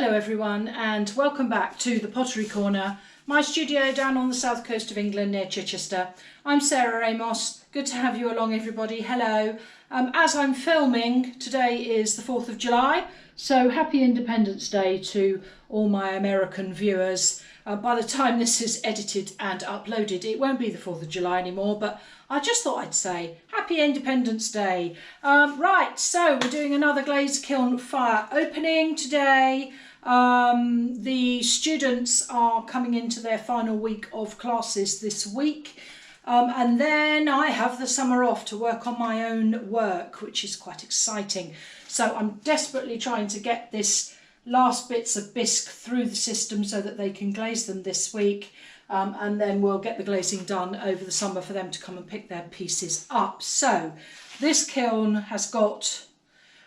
Hello everyone and welcome back to the Pottery Corner, my studio down on the south coast of England near Chichester. I'm Sarah Amos. Good to have you along everybody. Hello. As I'm filming, today is the 4th of July, so happy Independence Day to all my American viewers. By the time this is edited and uploaded, it won't be the 4th of July anymore, but I just thought I'd say happy Independence Day. Right, so we're doing another Glaze Kiln fire opening today. The students are coming into their final week of classes this week. And then I have the summer off to work on my own work, which is quite exciting. So I'm desperately trying to get this last bits of bisque through the system so that they can glaze them this week. And then we'll get the glazing done over the summer for them to come and pick their pieces up. So this kiln has got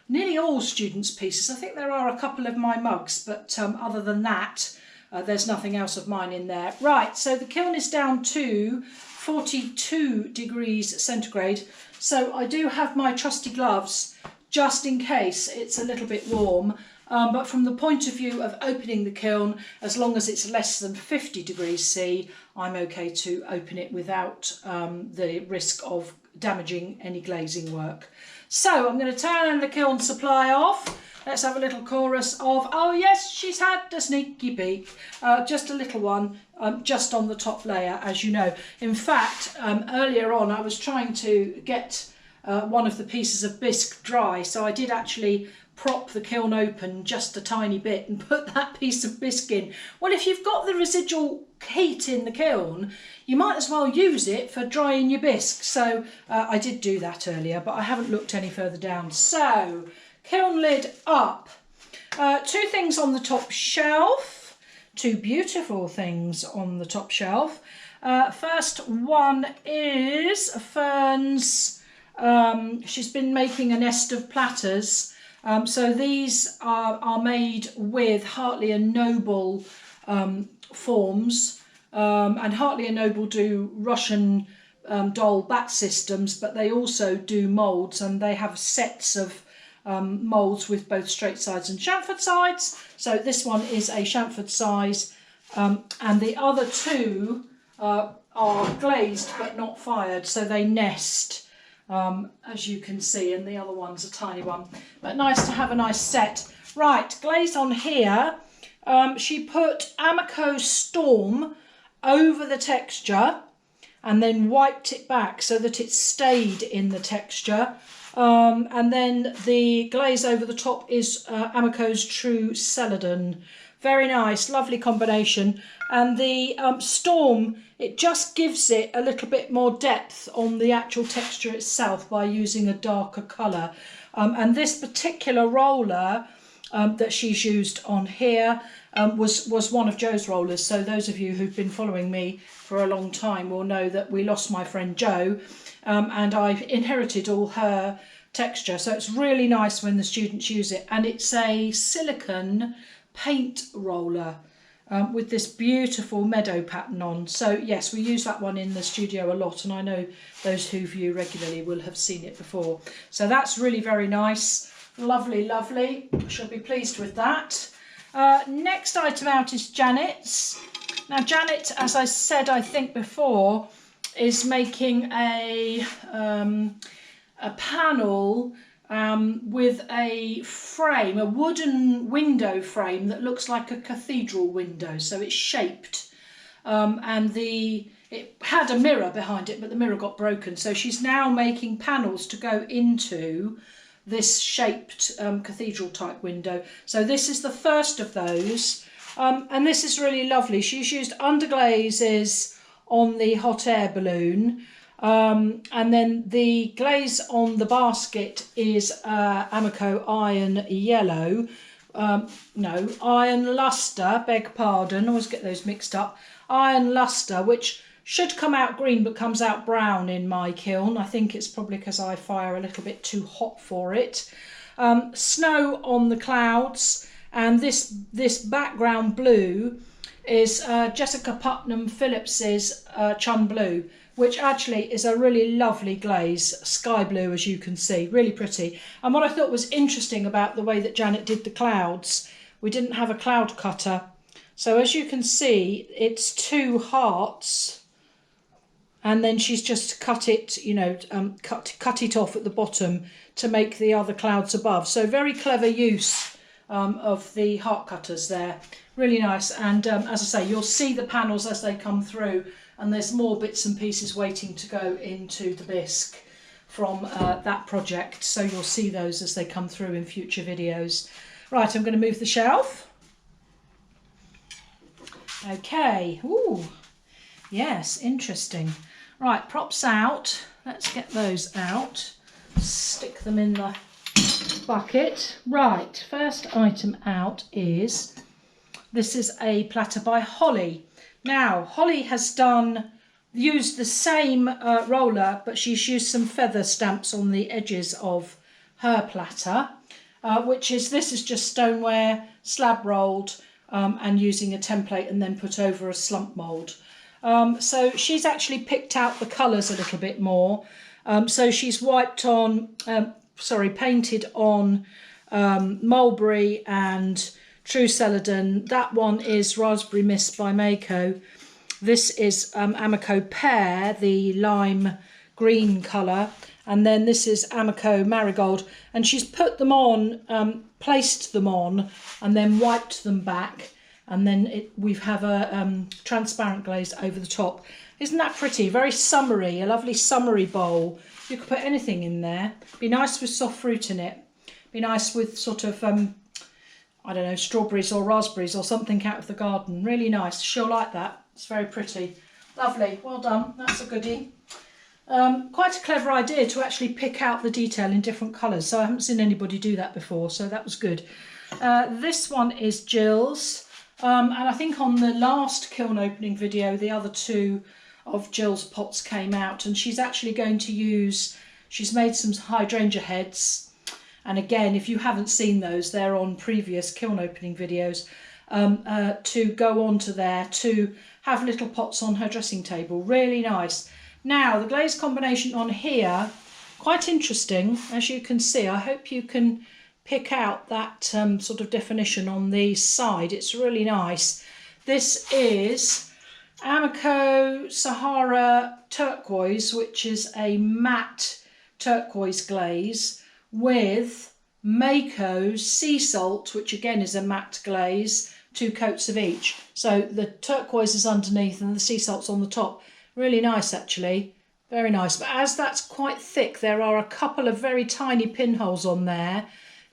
nearly all students' pieces. I think there are a couple of my mugs, but other than that, there's nothing else of mine in there. Right, so the kiln is down to 42 degrees centigrade. So I do have my trusty gloves just in case it's a little bit warm. But from the point of view of opening the kiln, as long as it's less than 50 degrees C, I'm okay to open it without the risk of damaging any glazing work. So I'm going to turn the kiln supply off. Let's have a little chorus of, oh yes, she's had a sneaky peek. Just a little one, just on the top layer, as you know. In fact, earlier on I was trying to get one of the pieces of bisque dry, so I did actually prop the kiln open just a tiny bit and put that piece of bisque in. Well, if you've got the residual heat in the kiln, you might as well use it for drying your bisque. So I did do that earlier, but I haven't looked any further down. So kiln lid up. Two things on the top shelf, two beautiful things on the top shelf. First one is Fern's, she's been making a nest of platters. So these are made with Hartley Noble forms, and Hartley Noble do Russian doll bat systems, but they also do moulds, and they have sets of moulds with both straight sides and chamfered sides. So this one is a chamfered size, and the other two are glazed but not fired, so they nest. As you can see, and the other one's a tiny one, but nice to have a nice set. Right, glaze on here. She put Amaco Storm over the texture and then wiped it back so that it stayed in the texture. And then the glaze over the top is Amaco's True Celadon. Very nice, lovely combination. And the Storm, it just gives it a little bit more depth on the actual texture itself by using a darker colour. And this particular roller that she's used on here was one of Joe's rollers. So those of you who've been following me for a long time will know that we lost my friend Joe, and I inherited all her texture. So it's really nice when the students use it. And it's a silicone paint roller with this beautiful meadow pattern on. So yes, we use that one in the studio a lot, and I know those who view regularly will have seen it before. So that's really very nice. Lovely, lovely. She'll be pleased with that. Next item out is Janet's. Now Janet, as I said I think before, is making a panel with a frame, a wooden window frame that looks like a cathedral window. So it's shaped, and it had a mirror behind it, but the mirror got broken. So she's now making panels to go into this shaped cathedral type window. So this is the first of those, and this is really lovely. She's used underglazes on the hot air balloon. And then the glaze on the basket is Amaco Iron Yellow. No, Iron Lustre, beg pardon, always get those mixed up. Iron Lustre, which should come out green but comes out brown in my kiln. I think it's probably because I fire a little bit too hot for it. Snow on the clouds, and this background blue is Jessica Putnam-Phillips's Chun Blue, which actually is a really lovely glaze, sky blue as you can see, really pretty. And what I thought was interesting about the way that Janet did the clouds we didn't have a cloud cutter. So as you can see, it's 2 hearts, and then she's just cut it, you know, cut it off at the bottom to make the other clouds above. So very clever use of the heart cutters there. Really nice. And as I say, you'll see the panels as they come through, and there's more bits and pieces waiting to go into the bisque from that project. So you'll see those as they come through in future videos. Right, I'm going to move the shelf. Okay, ooh, yes, interesting. Right, props out. Let's get those out. Stick them in the bucket. Right, first item out is, this is a platter by Holly. Now, Holly has used the same roller, but she's used some feather stamps on the edges of her platter, this is just stoneware, slab rolled, and using a template and then put over a slump mould. So she's actually picked out the colours a little bit more. So she's painted on mulberry and True Celadon. That one is Raspberry Mist by Mayco. This is Amaco Pear, the lime green colour. And then this is Amaco Marigold. And she's put them on, placed them on, and then wiped them back. And then we have a transparent glaze over the top. Isn't that pretty? Very summery, a lovely summery bowl. You could put anything in there. Be nice with soft fruit in it. Be nice with sort of, I don't know, strawberries or raspberries or something out of the garden. Really nice. She'll like that. It's very pretty. Lovely. Well done. That's a goodie. Quite a clever idea to actually pick out the detail in different colours. So I haven't seen anybody do that before. So that was good. This one is Jill's. And I think on the last kiln opening video, the other 2 of Jill's pots came out, and she's actually going to use, she's made some hydrangea heads. And again, if you haven't seen those, they're on previous kiln opening videos, to go onto there to have little pots on her dressing table. Really nice. Now, the glaze combination on here, quite interesting, as you can see. I hope you can pick out that sort of definition on the side. It's really nice. This is Amaco Sahara Torquoise, which is a matte turquoise glaze, with Mayco's Seasalt, which again is a matte glaze, 2 coats of each. So the turquoise is underneath and the sea salt's on the top. Really nice, actually. Very nice. But as that's quite thick, there are a couple of very tiny pinholes on there.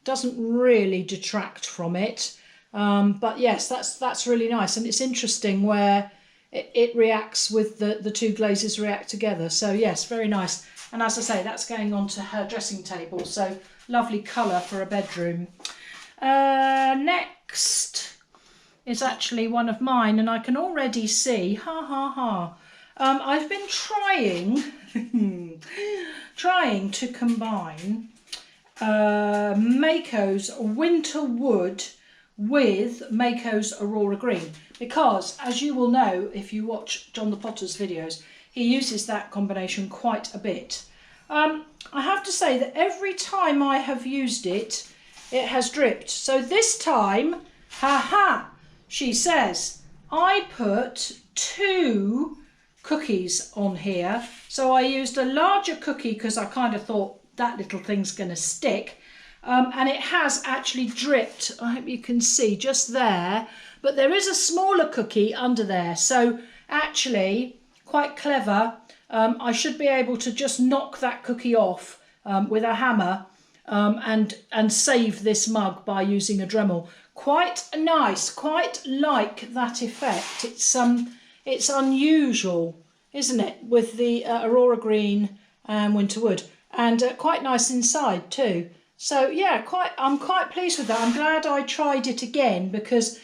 Doesn't really detract from it. But yes, that's really nice. And it's interesting where it reacts with the 2 glazes react together. So yes, very nice. And as I say, that's going onto her dressing table. So lovely colour for a bedroom. Next is actually one of mine, and I can already see, I've been trying to combine Mayco's Winterwood with Mayco's Aurora Green, because as you will know if you watch John the Potter's videos, he uses that combination quite a bit. I have to say that every time I have used it, it has dripped. So this time, she says, I put 2 cookies on here. So I used a larger cookie because I kind of thought that little thing's going to stick. And it has actually dripped. I hope you can see just there. But there is a smaller cookie under there. So actually, quite clever. I should be able to just knock that cookie off with a hammer and save this mug by using a Dremel. Quite nice, quite like that effect. It's unusual, isn't it, with the Aurora Green and Winterwood, and quite nice inside too. So yeah, I'm quite pleased with that. I'm glad I tried it again, because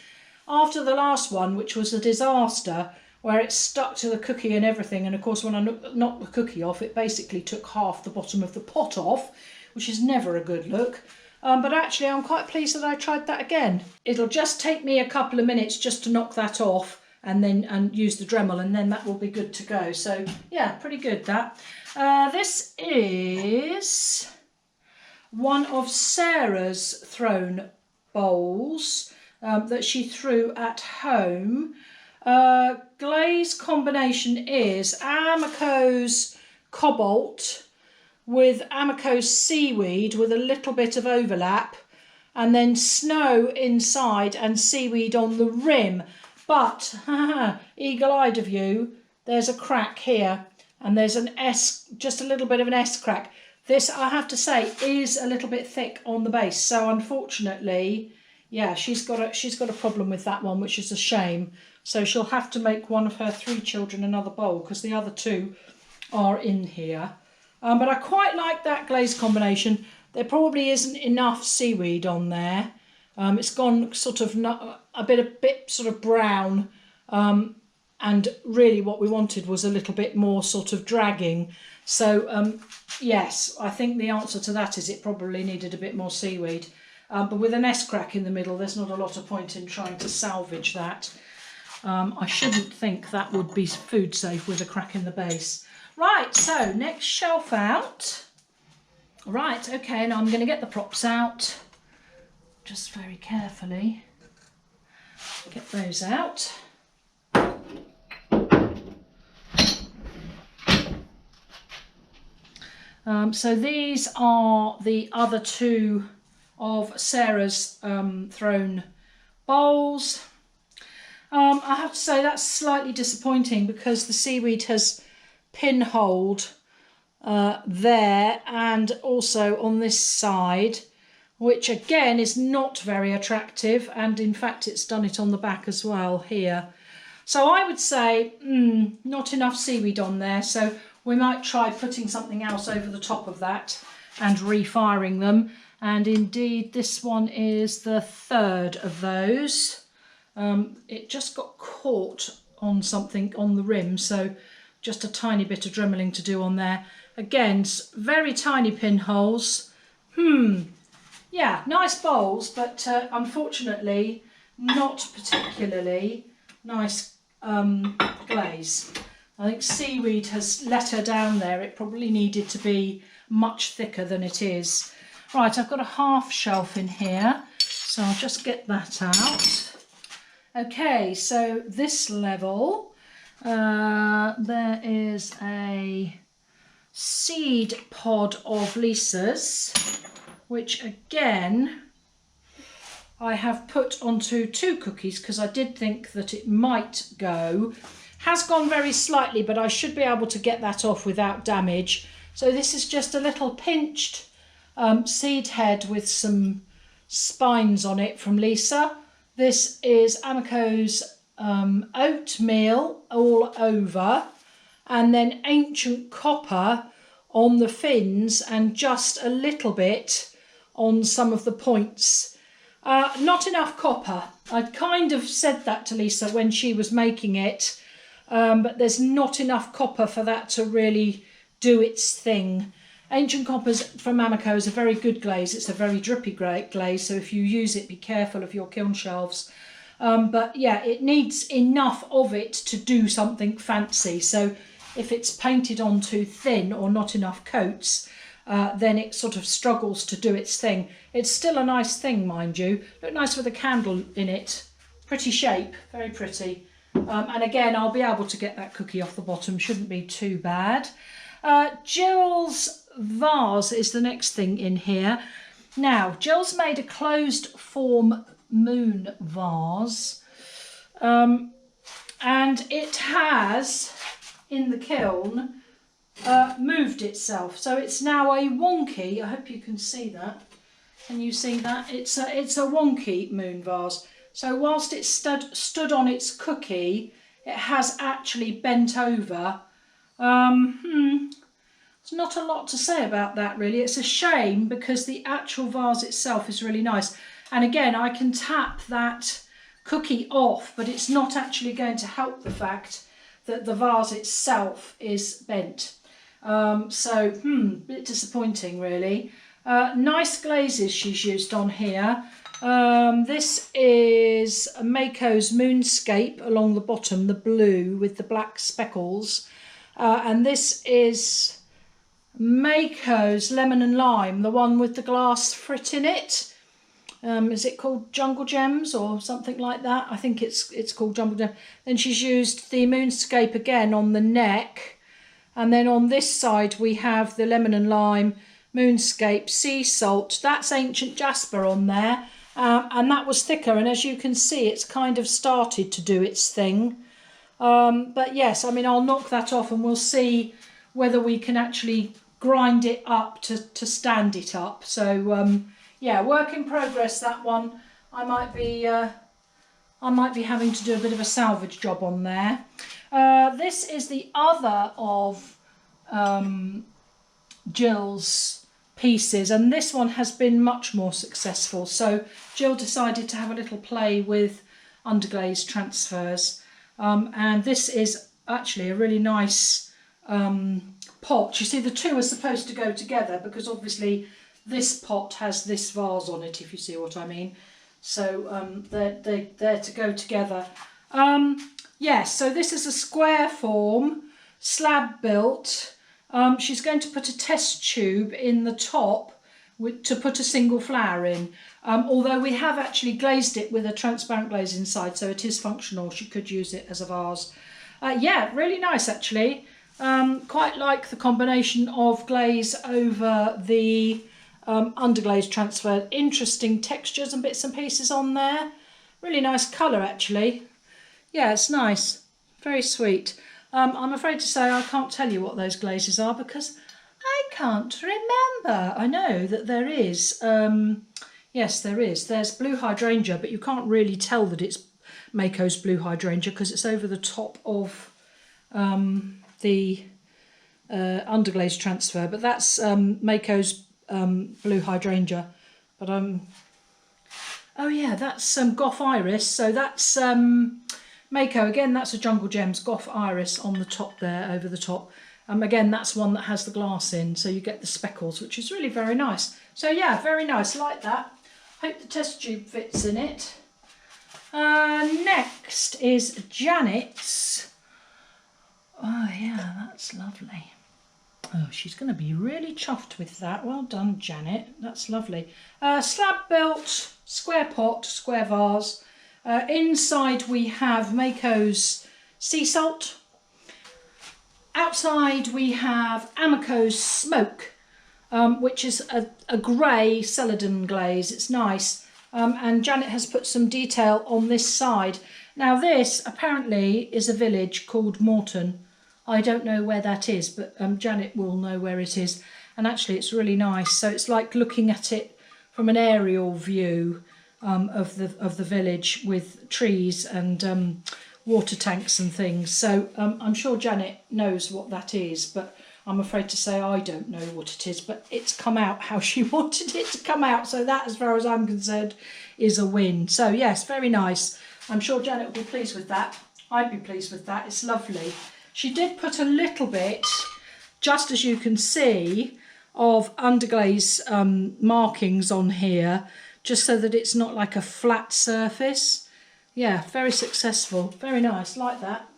after the last one, which was a disaster, where it stuck to the cookie and everything, and of course when I knocked the cookie off, it basically took half the bottom of the pot off, which is never a good look. But actually I'm quite pleased that I tried that again. It'll just take me a couple of minutes just to knock that off and use the Dremel, and then that will be good to go. So yeah, pretty good that. This is one of Sarah's thrown bowls. that she threw at home. Glaze combination is Amaco's Cobalt with Amaco's Seaweed with a little bit of overlap, and then snow inside and seaweed on the rim. But, eagle-eyed of you, there's a crack here, and there's an S, just a little bit of an S crack. This, I have to say, is a little bit thick on the base, so unfortunately, yeah, she's got a problem with that one, which is a shame. So she'll have to make one of her 3 children another bowl, because the other 2 are in here. But I quite like that glaze combination. There probably isn't enough seaweed on there. It's gone sort of a bit sort of brown, and really what we wanted was a little bit more sort of dragging. So yes, I think the answer to that is it probably needed a bit more seaweed. But with an S crack in the middle, there's not a lot of point in trying to salvage that. I shouldn't think that would be food safe with a crack in the base. Right, so next shelf out. Right, okay, now I'm going to get the props out. Just very carefully. Get those out. So these are the other 2 of Sarah's thrown bowls. I have to say that's slightly disappointing because the seaweed has pinholed there and also on this side, which again is not very attractive, and in fact it's done it on the back as well here. So I would say not enough seaweed on there, so we might try putting something else over the top of that and refiring them. And indeed this one is the 3rd of those. It just got caught on something on the rim, so just a tiny bit of dremeling to do on there. Again, very tiny pinholes. Yeah, nice bowls, but unfortunately not particularly nice glaze. I think seaweed has let her down there. It probably needed to be much thicker than it is. Right, I've got a half shelf in here, so I'll just get that out. Okay, so this level, there is a seed pod of Lisa's, which again I have put onto 2 cookies because I did think that it might go. Has gone very slightly, but I should be able to get that off without damage. So this is just a little pinched seed head with some spines on it from Lisa. This is Amaco's Oatmeal all over, and then Ancient Copper on the fins and just a little bit on some of the points. Not enough copper. I'd kind of said that to Lisa when she was making it, but there's not enough copper for that to really do its thing. Ancient Copper's from Amaco is a very good glaze. It's a very drippy glaze, so if you use it, be careful of your kiln shelves. But yeah, it needs enough of it to do something fancy. So if it's painted on too thin or not enough coats, then it sort of struggles to do its thing. It's still a nice thing, mind you. Look nice with a candle in it. Pretty shape, very pretty. And again, I'll be able to get that cookie off the bottom. Shouldn't be too bad. Jill's vase is the next thing in here. Now, Jill's made a closed form moon vase, and it has, in the kiln, moved itself. So it's now a wonky, I hope you can see that. Can you see that? It's a wonky moon vase. So whilst it stood on its cookie, it has actually bent over. There's not a lot to say about that really. It's a shame because the actual vase itself is really nice. And again, I can tap that cookie off, but it's not actually going to help the fact that the vase itself is bent. So, bit disappointing really. Nice glazes she's used on here. This is Mayco's Moonscape along the bottom, the blue with the black speckles. And this is Mayco's Lemon and Lime, the one with the glass frit in it. is it called Jungle Gems or something like that? I think it's called Jungle Gem. Then she's used the Moonscape again on the neck. And then on this side we have the Lemon and Lime Moonscape Seasalt. That's Ancient Jasper on there. And that was thicker. And as you can see, it's kind of started to do its thing. But yes, I mean, I'll knock that off and we'll see whether we can actually grind it up to stand it up. So yeah, work in progress, that one. I might be having to do a bit of a salvage job on there. This is the other of Jill's pieces, and this one has been much more successful. So Jill decided to have a little play with underglaze transfers, and this is actually a really nice pot. You see, the two are supposed to go together because obviously this pot has this vase on it, if you see what I mean. So they're to go together. Yes, so this is a square form, slab built. She's going to put a test tube in the top to put a single flower in. Although we have actually glazed it with a transparent glaze inside, so it is functional. She could use it as a vase. Yeah, really nice actually. Quite like the combination of glaze over the underglaze transfer. Interesting textures and bits and pieces on there. Really nice colour actually. Yeah, it's nice. Very sweet. I'm afraid to say I can't tell you what those glazes are because I can't remember. I know that there is. Yes, there is. There's Blue Hydrangea, but you can't really tell that it's Mayco's Blue Hydrangea because it's over the top of the underglaze transfer. But that's Mayco's Blue Hydrangea. But oh yeah, that's Goth Iris. So that's Mayco again. That's a Jungle Gems Goth Iris on the top there, over the top. Again, that's one that has the glass in, so you get the speckles, which is really very nice. So yeah, very nice, like that. Hope the test tube fits in it. Next is Janet's. Oh yeah, that's lovely. Oh, she's going to be really chuffed with that. Well done, Janet. That's lovely. Slab built, square pot, square vase. Inside we have Mayco's Seasalt. Outside we have Amaco's Smoke, which is a grey Celadon glaze. It's nice. And Janet has put some detail on this side. Now this apparently is a village called Morton. I don't know where that is, but Janet will know where it is. And actually it's really nice. So it's like looking at it from an aerial view of the village with trees and water tanks and things. So I'm sure Janet knows what that is, but I'm afraid to say I don't know what it is, but it's come out how she wanted it to come out. So that, as far as I'm concerned, is a win. So yes, very nice. I'm sure Janet will be pleased with that. I'd be pleased with that. It's lovely. She did put a little bit, just as you can see, of underglaze markings on here, just so that it's not like a flat surface. Yeah, very successful. Very nice, like that.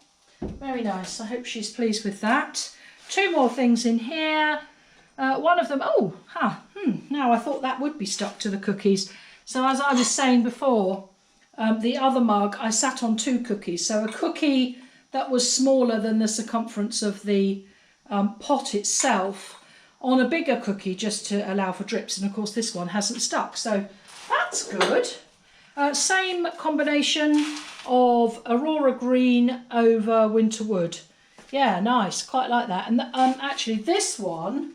Very nice. I hope she's pleased with that. Two more things in here. One of them, now I thought that would be stuck to the cookies. So as I was saying before, the other mug, I sat on two cookies. So a cookie that was smaller than the circumference of the pot itself on a bigger cookie just to allow for drips. And of course this one hasn't stuck, so that's good. Same combination of Aurora Green over Winterwood. Yeah, nice, quite like that. And actually this one,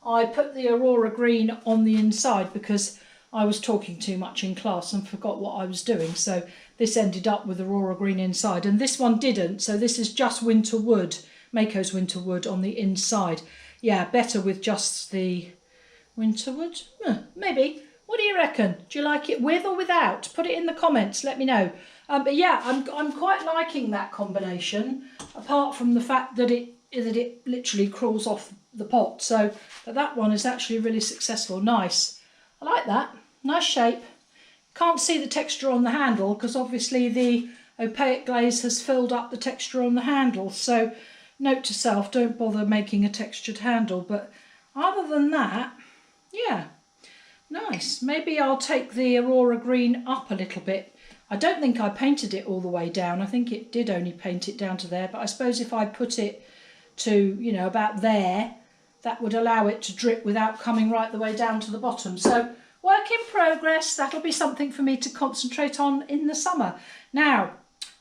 I put the Aurora Green on the inside because I was talking too much in class and forgot what I was doing. So this ended up with Aurora Green inside, and this one didn't. So this is just Winterwood, Mayco's Winterwood on the inside. Yeah, better with just the Winterwood. Maybe. What do you reckon? Do you like it with or without? Put it in the comments, let me know. But yeah, I'm quite liking that combination, apart from the fact that it literally crawls off the pot. So, but that one is actually really successful. Nice. I like that. Nice shape. Can't see the texture on the handle because obviously the opaque glaze has filled up the texture on the handle. So note to self, don't bother making a textured handle. But other than that, yeah. Nice. Maybe I'll take the Aurora Green up a little bit. I don't think I painted it all the way down. I think it did only paint it down to there, but I suppose if I put it to, you know, about there, that would allow it to drip without coming right the way down to the bottom. So work in progress. That'll be something for me to concentrate on in the summer. Now,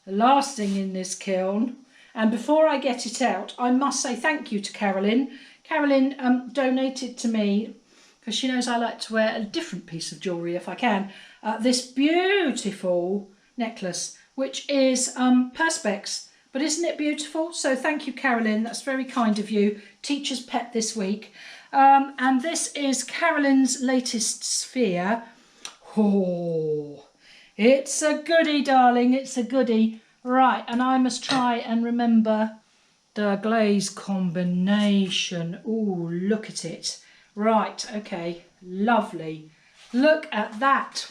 the last thing in this kiln, and before I get it out, I must say thank you to Carolyn. Carolyn donated to me, because she knows I like to wear a different piece of jewellery if I can, this beautiful necklace, which is Perspex. But isn't it beautiful? So thank you, Carolyn. That's very kind of you. Teacher's pet this week. And this is Carolyn's latest sphere. Oh, it's a goodie, darling. It's a goodie. Right, and I must try and remember the glaze combination. Oh, look at it. Right, okay, lovely. Look at that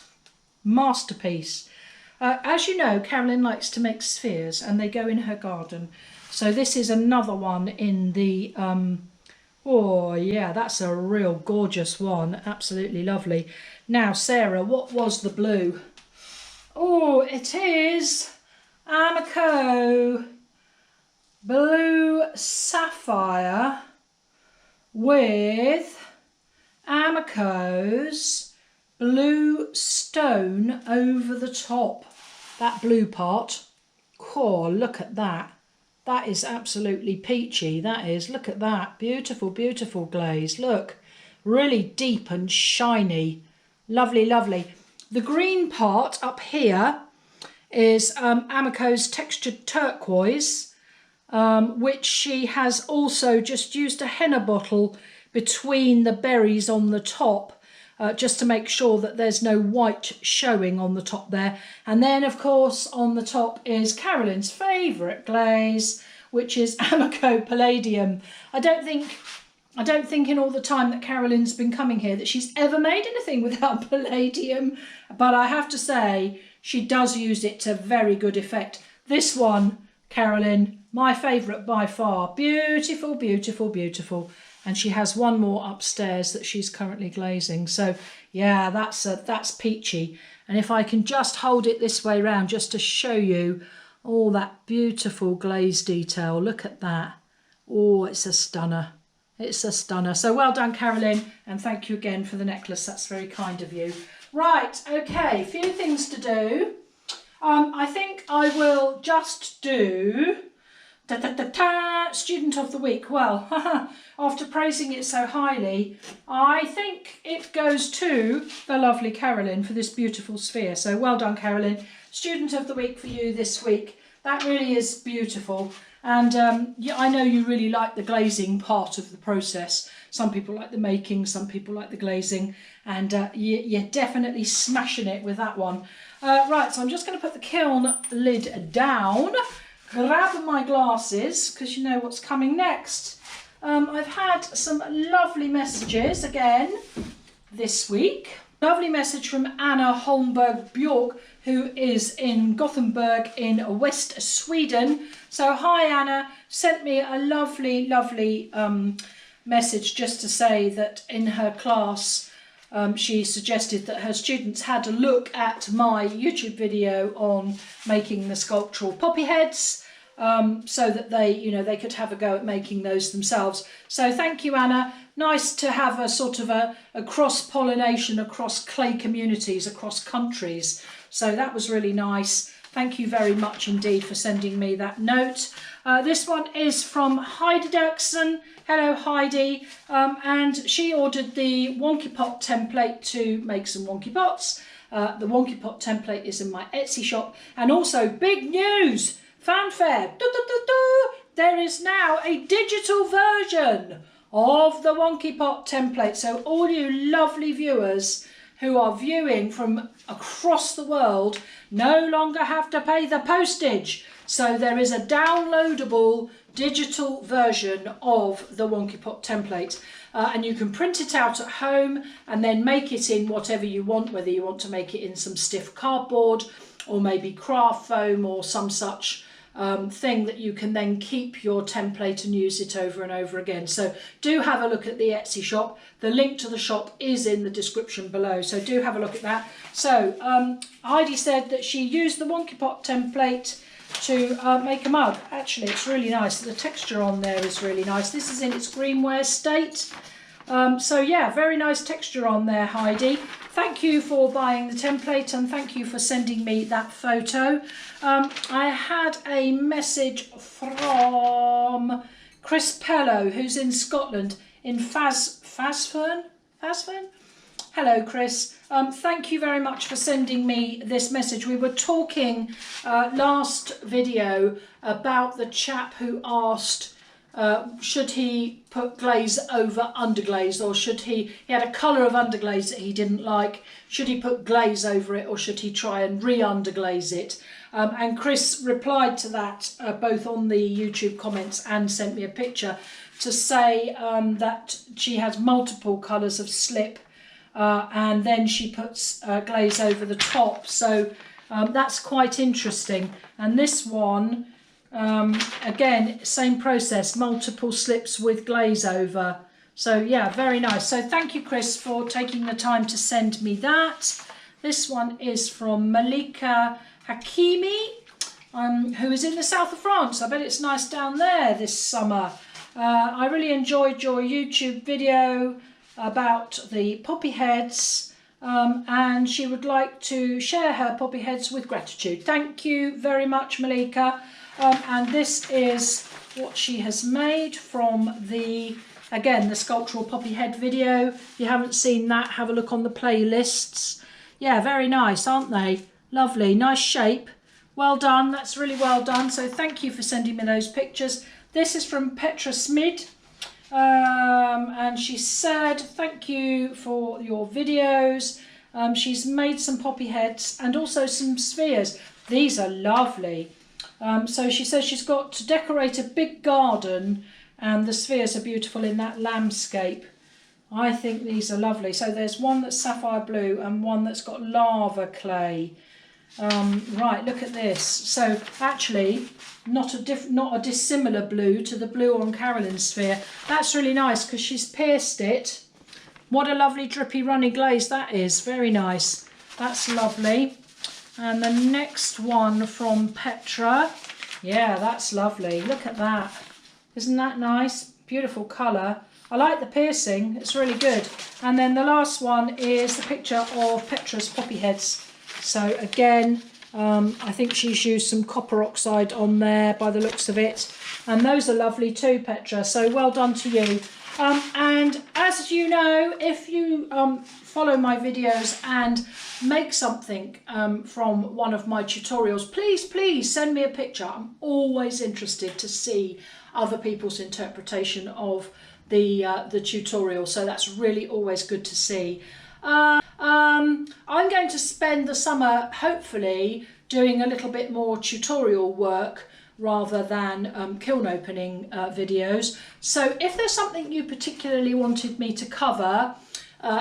masterpiece. As you know, Carolyn likes to make spheres and they go in her garden. So this is another one in the, oh yeah, that's a real gorgeous one. Absolutely lovely. Now, Sarah, what was the blue? Oh, it is Amaco Blue Sapphire with Amaco's blue stone over the top. That blue part. Oh, look at that. That is absolutely peachy. That is. Look at that. Beautiful, beautiful glaze. Look. Really deep and shiny. Lovely, lovely. The green part up here is Amaco's textured turquoise, which she has also just used a henna bottle between the berries on the top, just to make sure that there's no white showing on the top there. And then, of course, on the top is Carolyn's favourite glaze, which is Amaco Palladium. I don't think in all the time that Carolyn's been coming here that she's ever made anything without palladium, but I have to say she does use it to very good effect. This one, Carolyn, my favourite by far. Beautiful, beautiful, beautiful. And she has one more upstairs that she's currently glazing. So yeah, that's peachy. And if I can just hold it this way round just to show you all that beautiful glaze detail. Look at that. Oh, it's a stunner. It's a stunner. So well done, Carolyn, and thank you again for the necklace. That's very kind of you. Right, okay, a few things to do. I think I will just do Student of the Week. Well, after praising it so highly, I think it goes to the lovely Carolyn for this beautiful sphere. So well done, Carolyn. Student of the Week for you this week. That really is beautiful. And yeah, I know you really like the glazing part of the process. Some people like the making, some people like the glazing, and you're definitely smashing it with that one. Right, so I'm just going to put the kiln lid down, grab my glasses, because you know what's coming next. I've had some lovely messages again this week. Lovely message from Anna Holmberg BJORK, who is in Gothenburg in West Sweden. So hi Anna, sent me a lovely, lovely message just to say that in her class she suggested that her students had a look at my YouTube video on making the sculptural poppy heads, so that they could have a go at making those themselves. So thank you, Anna. Nice to have a sort of a cross-pollination across clay communities, across countries. So that was really nice. Thank you very much indeed for sending me that note. This one is from Heidi Dirksen. Hello, Heidi. And she ordered the Wonky Pot template to make some Wonky Pots. The Wonky Pot template is in my Etsy shop. And also, big news, fanfare. There is now a digital version of the Wonky Pot template. So all you lovely viewers who are viewing from across the world no longer have to pay the postage. So there is a downloadable digital version of the Wonky Pot template, and you can print it out at home and then make it in whatever you want, whether you want to make it in some stiff cardboard or maybe craft foam or some such thing that you can then keep your template and use it over and over again. So do have a look at the Etsy shop. The link to the shop is in the description below, so do have a look at that. So Heidi said that she used the Wonky Pot template to make a mug. Actually, it's really nice. The texture on there is really nice. This is in its greenware state. So yeah, very nice texture on there, Heidi. Thank you for buying the template and thank you for sending me that photo. I had a message from Chris Pellow, who's in Scotland, in FASSFERN? Hello, Chris. Thank you very much for sending me this message. We were talking last video about the chap who asked should he put glaze over underglaze, or should he had a colour of underglaze that he didn't like, should he put glaze over it or should he try and re-underglaze it? And Chris replied to that both on the YouTube comments and sent me a picture to say that she has multiple colours of slip and then she puts glaze over the top. So that's quite interesting. And this one, again, same process, multiple slips with glaze over. So yeah, very nice. So thank you, Chris, for taking the time to send me that. This one is from Malika Hakimi, who is in the south of France. I bet it's nice down there this summer. I really enjoyed your YouTube video about the poppy heads, and she would like to share her poppy heads with gratitude. Thank you very much, Malika. And this is what she has made from the, again, the sculptural poppy head video. If you haven't seen that, have a look on the playlists. Yeah, very nice, aren't they? Lovely, nice shape. Well done, that's really well done. So thank you for sending me those pictures. This is from Petra Smid. And she said, thank you for your videos. She's made some poppy heads and also some spheres. These are lovely. So she says she's got to decorate a big garden and the spheres are beautiful in that landscape. I think these are lovely. So there's one that's sapphire blue and one that's got lava clay. Right, look at this. So actually, not a dissimilar blue to the blue on Carolyn's sphere. That's really nice because she's pierced it. What a lovely drippy runny glaze that is. Very nice. That's lovely. And the next one from Petra. Yeah, that's lovely. Look at that. Isn't that nice? Beautiful colour. I like the piercing. It's really good. And then the last one is the picture of Petra's poppy heads. So again, I think she's used some copper oxide on there by the looks of it. And those are lovely too, Petra. So well done to you. And as you know, if you follow my videos and make something from one of my tutorials, please send me a picture. I'm always interested to see other people's interpretation of the tutorial. So that's really always good to see. I'm going to spend the summer hopefully doing a little bit more tutorial work rather than kiln opening videos. So if there's something you particularly wanted me to cover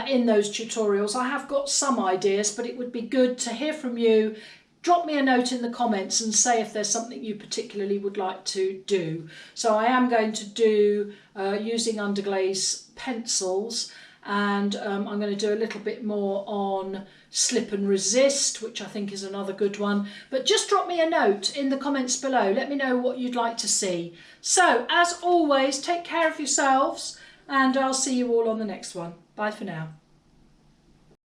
in those tutorials, I have got some ideas, but it would be good to hear from you. Drop me a note in the comments and say if there's something you particularly would like to do. So I am going to do using underglaze pencils, and I'm going to do a little bit more on slip and resist, which I think is another good one. But just drop me a note in the comments below. Let me know what you'd like to see. So as always, take care of yourselves and I'll see you all on the next one. Bye for now.